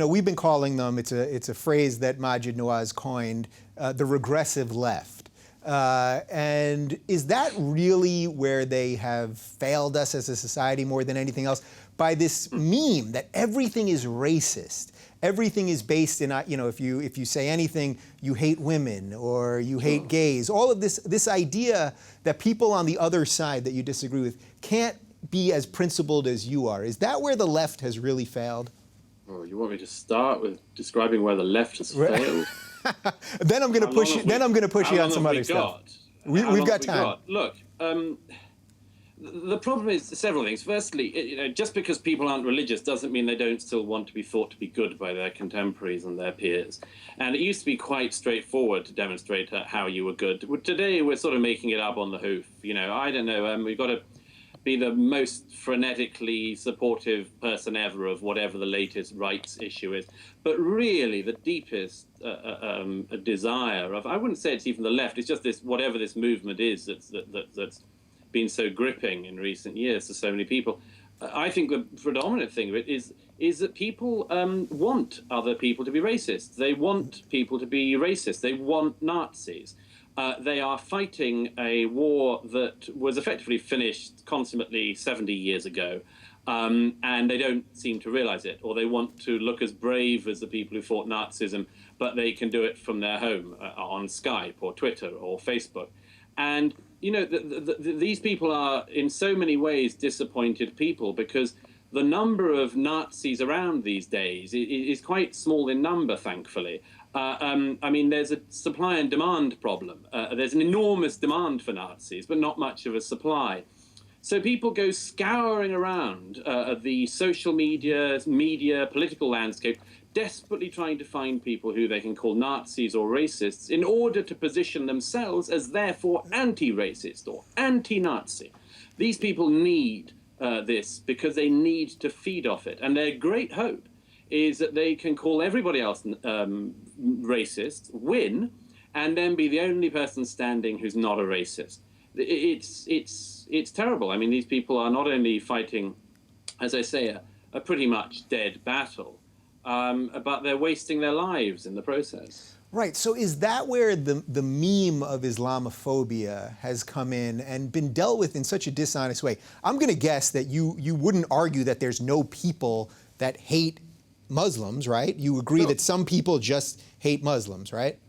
we've been calling them, it's a phrase that Maajid Nawaz coined, the regressive left. And is that really where they have failed us as a society more than anything else? By this meme that everything is racist, everything is based in, if you say anything, you hate women or you hate gays, all of this idea that people on the other side that you disagree with can't be as principled as you are. Is that where the left has really failed? Oh, you want me to start with describing where the left has failed? Then I'm going to push you. Then I'm going to push you on some other stuff. We've got time. Look, the problem is several things. Firstly, just because people aren't religious doesn't mean they don't still want to be thought to be good by their contemporaries and their peers. And it used to be quite straightforward to demonstrate how you were good. Today, we're sort of making it up on the hoof. I don't know. We've got to be the most frenetically supportive person ever of whatever the latest rights issue is. But really, the deepest desire of, I wouldn't say it's even the left, it's just this, whatever this movement is that's been so gripping in recent years to so many people. I think the predominant thing of it is that people want other people to be racist. They want people to be racist. They want Nazis. They are fighting a war that was effectively finished consummately 70 years ago, and they don't seem to realize it, or they want to look as brave as the people who fought Nazism, but they can do it from their home on Skype or Twitter or Facebook. And, these people are in so many ways disappointed people because the number of Nazis around these days is quite small in number, thankfully. There's a supply and demand problem. There's an enormous demand for Nazis, but not much of a supply. So people go scouring around the social media, political landscape, desperately trying to find people who they can call Nazis or racists in order to position themselves as therefore anti-racist or anti-Nazi. These people need this because they need to feed off it. And their great hope is that they can call everybody else racist, win, and then be the only person standing who's not a racist. It's terrible. I mean, these people are not only fighting, as I say, a pretty much dead battle, but they're wasting their lives in the process. Right. So is that where the meme of Islamophobia has come in and been dealt with in such a dishonest way? I'm going to guess that you wouldn't argue that there's no people that hate Muslims, right? You agree that some people just hate Muslims, right?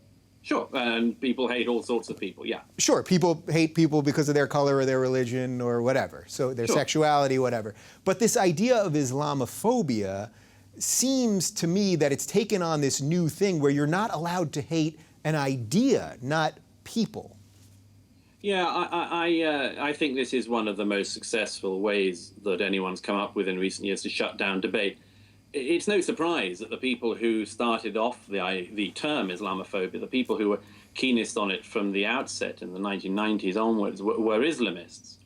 Sure, and people hate all sorts of people, yeah. Sure, people hate people because of their color or their religion or whatever, so their sexuality, whatever. But this idea of Islamophobia seems to me that it's taken on this new thing where you're not allowed to hate an idea, not people. Yeah, I think this is one of the most successful ways that anyone's come up with in recent years to shut down debate. It's no surprise that the people who started off the term Islamophobia, the people who were keenest on it from the outset in the 1990s onwards, were Islamists.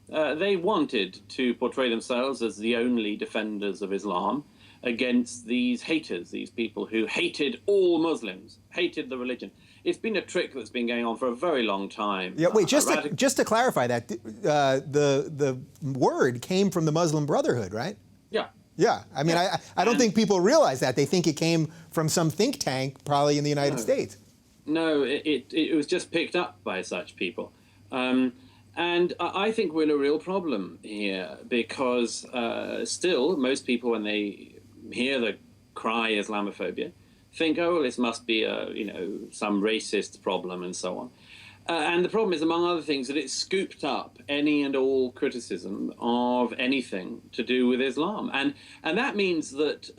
They wanted to portray themselves as the only defenders of Islam against these haters, these people who hated all Muslims, hated the religion. It's been a trick that's been going on for a very long time. Yeah, wait, just to clarify that, the word came from the Muslim Brotherhood, right? Yeah. Yeah, I mean, I don't think people realize that. They think it came from some think tank, probably in the United States. No, it was just picked up by such people. And I think we're in a real problem here because still most people, when they hear the cry Islamophobia, think, oh, this must be some racist problem and so on. And the problem is, among other things, that it's scooped up any and all criticism of anything to do with Islam. And that means that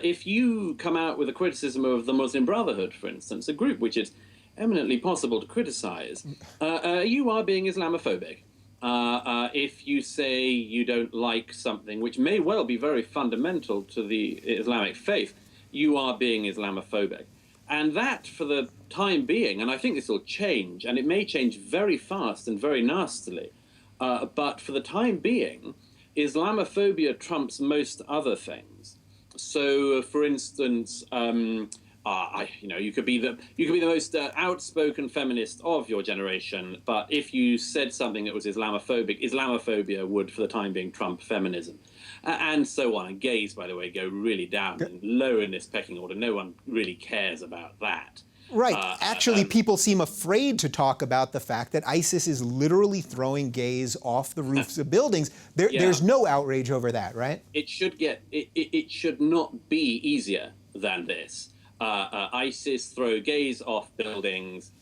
if you come out with a criticism of the Muslim Brotherhood, for instance, a group which is eminently possible to criticize, you are being Islamophobic. If you say you don't like something which may well be very fundamental to the Islamic faith, you are being Islamophobic. And that, for the time being, and I think this will change, and it may change very fast and very nastily, but for the time being, Islamophobia trumps most other things. So, for instance, you could be the most outspoken feminist of your generation, but if you said something that was Islamophobic, Islamophobia would, for the time being, trump feminism. And so on. And gays, by the way, go really down and low in this pecking order. No one really cares about that. Right. Actually, people seem afraid to talk about the fact that ISIS is literally throwing gays off the roofs of buildings. There's no outrage over that, right? It should not be easier than this. ISIS throw gays off buildings,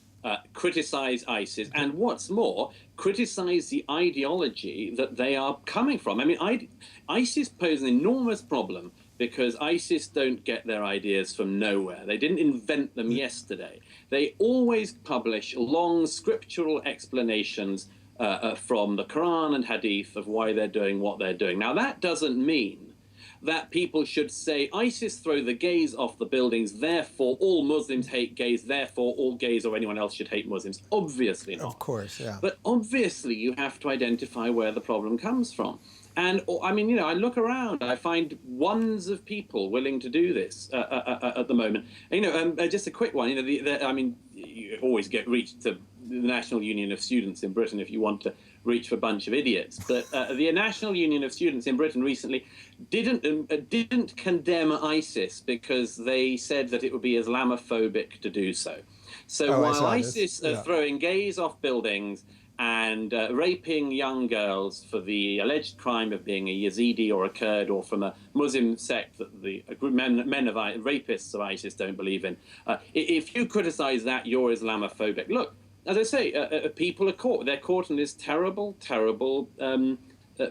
criticize ISIS, and what's more, criticize the ideology that they are coming from. I mean, ISIS pose an enormous problem because ISIS don't get their ideas from nowhere. They didn't invent them yesterday. They always publish long scriptural explanations from the Quran and Hadith of why they're doing what they're doing. Now, that doesn't mean that people should say ISIS throw the gays off the buildings, therefore all Muslims hate gays, therefore all gays or anyone else should hate Muslims. Obviously not. Of course, yeah. But obviously you have to identify where the problem comes from. And I mean, I look around, I find ones of people willing to do this at the moment. Just a quick one. I mean, you always get reached to the National Union of Students in Britain if you want to reach for a bunch of idiots. But the National Union of Students in Britain recently didn't condemn ISIS because they said that it would be Islamophobic to do so. So while ISIS are throwing gays off buildings and raping young girls for the alleged crime of being a Yazidi or a Kurd or from a Muslim sect that the rapists of ISIS don't believe in. If you criticize that, you're Islamophobic. Look, as I say, people are caught. They're caught in this terrible, terrible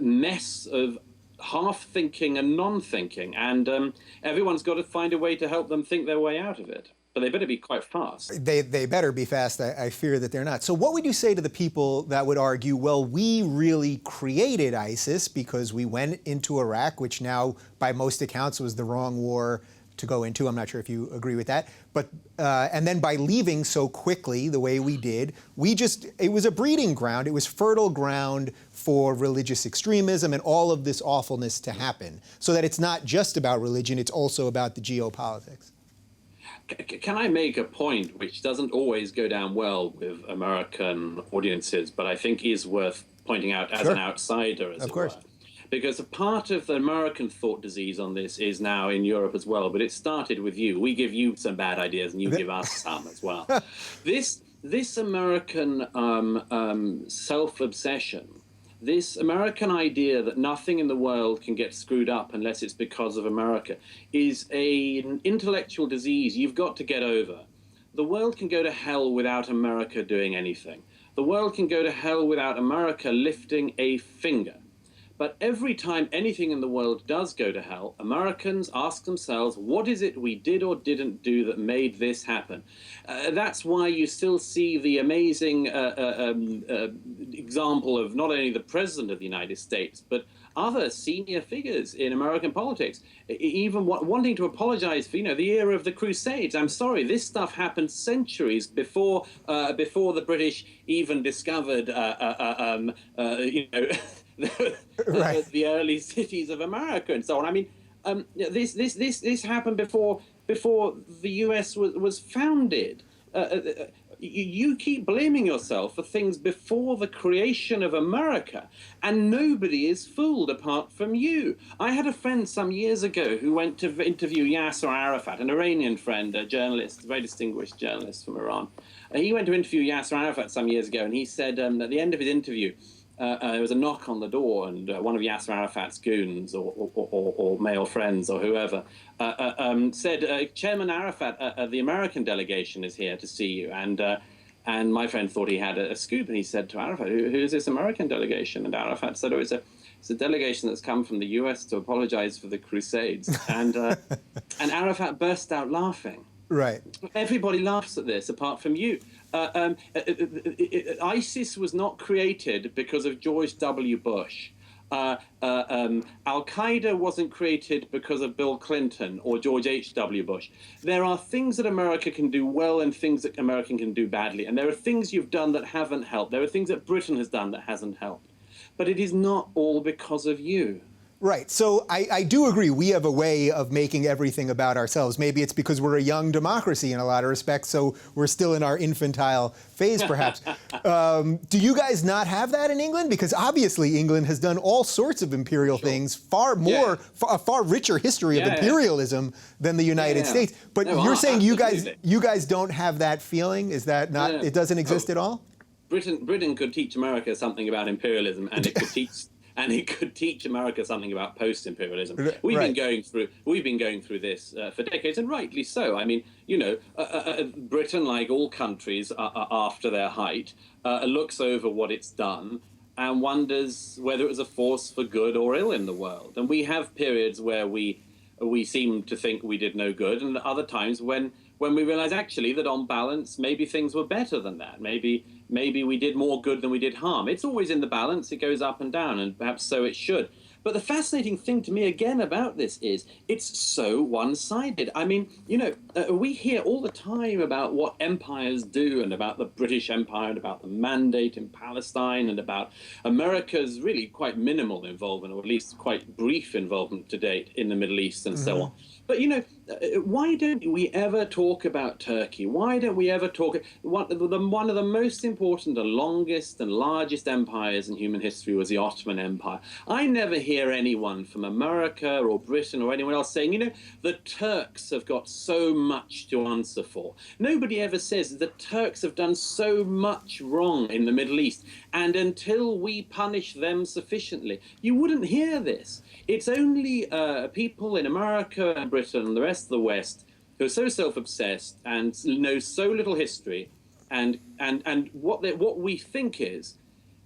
mess of half-thinking and non-thinking. And everyone's got to find a way to help them think their way out of it. But they better be quite fast. They better be fast. I fear that they're not. So what would you say to the people that would argue, well, we really created ISIS because we went into Iraq, which now, by most accounts, was the wrong war to go into. I'm not sure if you agree with that. But and then by leaving so quickly the way we did, it was a breeding ground. It was fertile ground for religious extremism and all of this awfulness to happen. So that it's not just about religion, it's also about the geopolitics. Can I make a point which doesn't always go down well with American audiences, but I think is worth pointing out as an outsider, as it were? Because a part of the American thought disease on this is now in Europe as well, but it started with you. We give you some bad ideas and you give us some as well. This American self-obsession, this American idea that nothing in the world can get screwed up unless it's because of America, is an intellectual disease you've got to get over. The world can go to hell without America doing anything. The world can go to hell without America lifting a finger. But every time anything in the world does go to hell, Americans ask themselves, what is it we did or didn't do that made this happen? That's why you still see the amazing example of not only the President of the United States, but other senior figures in American politics, even wanting to apologize for, the era of the Crusades. I'm sorry, this stuff happened centuries before the British even discovered, the early cities of America and so on. I mean, this happened before the U.S. was founded. You keep blaming yourself for things before the creation of America, and nobody is fooled apart from you. I had a friend some years ago who went to interview Yasser Arafat, an Iranian friend, a journalist, a very distinguished journalist from Iran. He went to interview Yasser Arafat some years ago, and he said at the end of his interview, there was a knock on the door, and one of Yasser Arafat's goons or male friends or whoever said, Chairman Arafat, the American delegation is here to see you. And my friend thought he had a scoop, and he said to Arafat, who's this American delegation? And Arafat said, it's a delegation that's come from the U.S. to apologize for the Crusades. And Arafat burst out laughing. Right. Everybody laughs at this, apart from you. ISIS was not created because of George W. Bush. Al-Qaeda wasn't created because of Bill Clinton or George H.W. Bush. There are things that America can do well and things that America can do badly. And there are things you've done that haven't helped. There are things that Britain has done that hasn't helped. But it is not all because of you. Right. So I do agree. We have a way of making everything about ourselves. Maybe it's because we're a young democracy in a lot of respects, so we're still in our infantile phase, perhaps. Do you guys not have that in England? Because obviously England has done all sorts of imperial things, far more, a far richer history of imperialism than the United States. But No, you're saying absolutely. you guys don't have that feeling? Is that not? It doesn't exist at all? Britain could teach America something about imperialism, and it could teach America something about post-imperialism. We've been going through this for decades, and rightly so. I mean, Britain, like all countries after their height, looks over what it's done and wonders whether it was a force for good or ill in the world. And we have periods where we seem to think we did no good, and other times when we realize actually that on balance maybe things were better than that. Maybe we did more good than we did harm. It's always in the balance. It goes up and down, and perhaps so it should. But the fascinating thing to me again about this is it's so one-sided. I mean, we hear all the time about what empires do, and about the British Empire, and about the Mandate in Palestine, and about America's really quite minimal involvement, or at least quite brief involvement to date in the Middle East and so on. But, why don't we ever talk about Turkey? Why don't we ever talk? One of the most important and longest and largest empires in human history was the Ottoman Empire. I never hear anyone from America or Britain or anyone else saying, the Turks have got so much to answer for. Nobody ever says the Turks have done so much wrong in the Middle East, and until we punish them sufficiently, you wouldn't hear this. It's only people in America and Britain and the rest of the West who are so self-obsessed and know so little history, and what we think is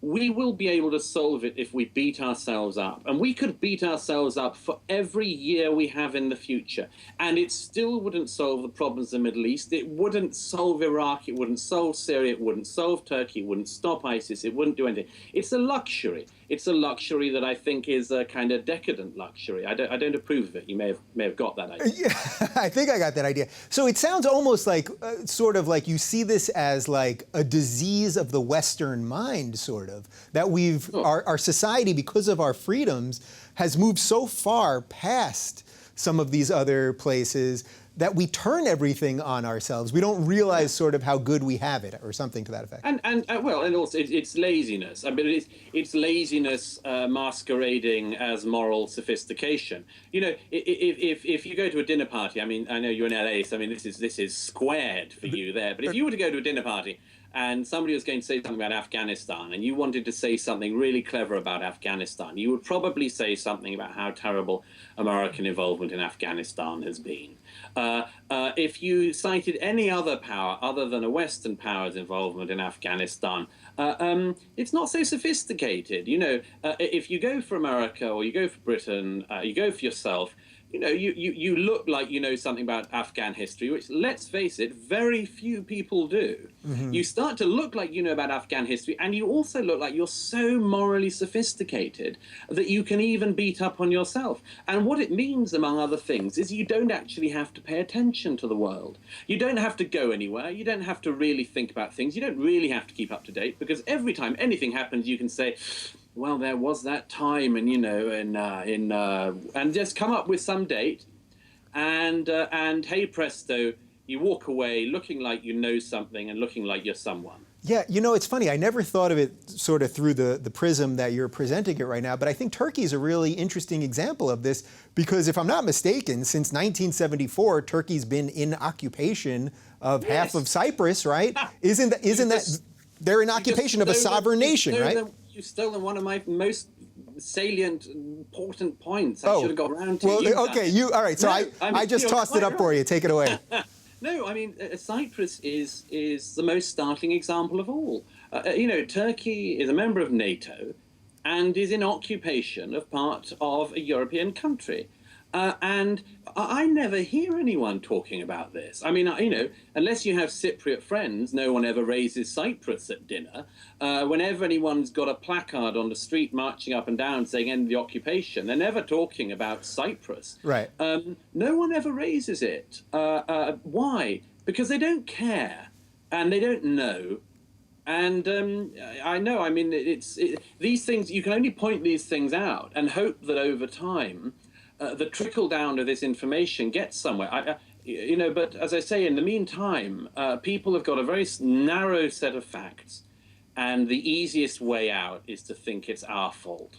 we will be able to solve it if we beat ourselves up. And we could beat ourselves up for every year we have in the future, and it still wouldn't solve the problems in the Middle East. It wouldn't solve Iraq. It wouldn't solve Syria. It wouldn't solve Turkey. It wouldn't stop ISIS. It wouldn't do anything. It's a luxury. It's a luxury that I think is a kind of decadent luxury. I don't approve of it. You may have got that idea. Yeah, I think I got that idea. So it sounds almost like, sort of like you see this as like a disease of the Western mind, sort of, that our society, because of our freedoms, has moved so far past some of these other places that we turn everything on ourselves. We don't realize sort of how good we have it, or something to that effect. And also it's laziness. I mean, it's laziness masquerading as moral sophistication. If you go to a dinner party, I mean, I know you're in LA, so I mean, this is squared for you there. But if you were to go to a dinner party and somebody was going to say something about Afghanistan, and you wanted to say something really clever about Afghanistan, you would probably say something about how terrible American involvement in Afghanistan has been. If you cited any other power other than a Western power's involvement in Afghanistan, it's not so sophisticated. If you go for America or you go for Britain, you go for yourself, you look like you know something about Afghan history, which, let's face it, very few people do. Mm-hmm. You start to look like you know about Afghan history, and you also look like you're so morally sophisticated that you can even beat up on yourself. And what it means, among other things, is you don't actually have to pay attention to the world. You don't have to go anywhere. You don't have to really think about things. You don't really have to keep up to date, because every time anything happens, you can say, well, there was that time, and and just come up with some date, and hey presto, you walk away looking like you know something and looking like you're someone. Yeah, it's funny. I never thought of it sort of through the prism that you're presenting it right now, but I think Turkey is a really interesting example of this, because if I'm not mistaken, since 1974, Turkey's been in occupation of half of Cyprus, right? Isn't that they're in occupation of a sovereign nation, right? You've stolen one of my most salient, important points. I should have got around to you. Well, okay, all right. So I just tossed it up for you. Take it away. No, I mean, Cyprus is the most startling example of all. Turkey is a member of NATO and is in occupation of part of a European country. And I never hear anyone talking about this. I mean, unless you have Cypriot friends, no one ever raises Cyprus at dinner. Whenever anyone's got a placard on the street marching up and down saying end the occupation, they're never talking about Cyprus. Right. No one ever raises it. Why? Because they don't care, and they don't know, And I know, I mean, these things, you can only point these things out and hope that over time, the trickle down of this information gets somewhere. But as I say, in the meantime, people have got a very narrow set of facts, and the easiest way out is to think it's our fault.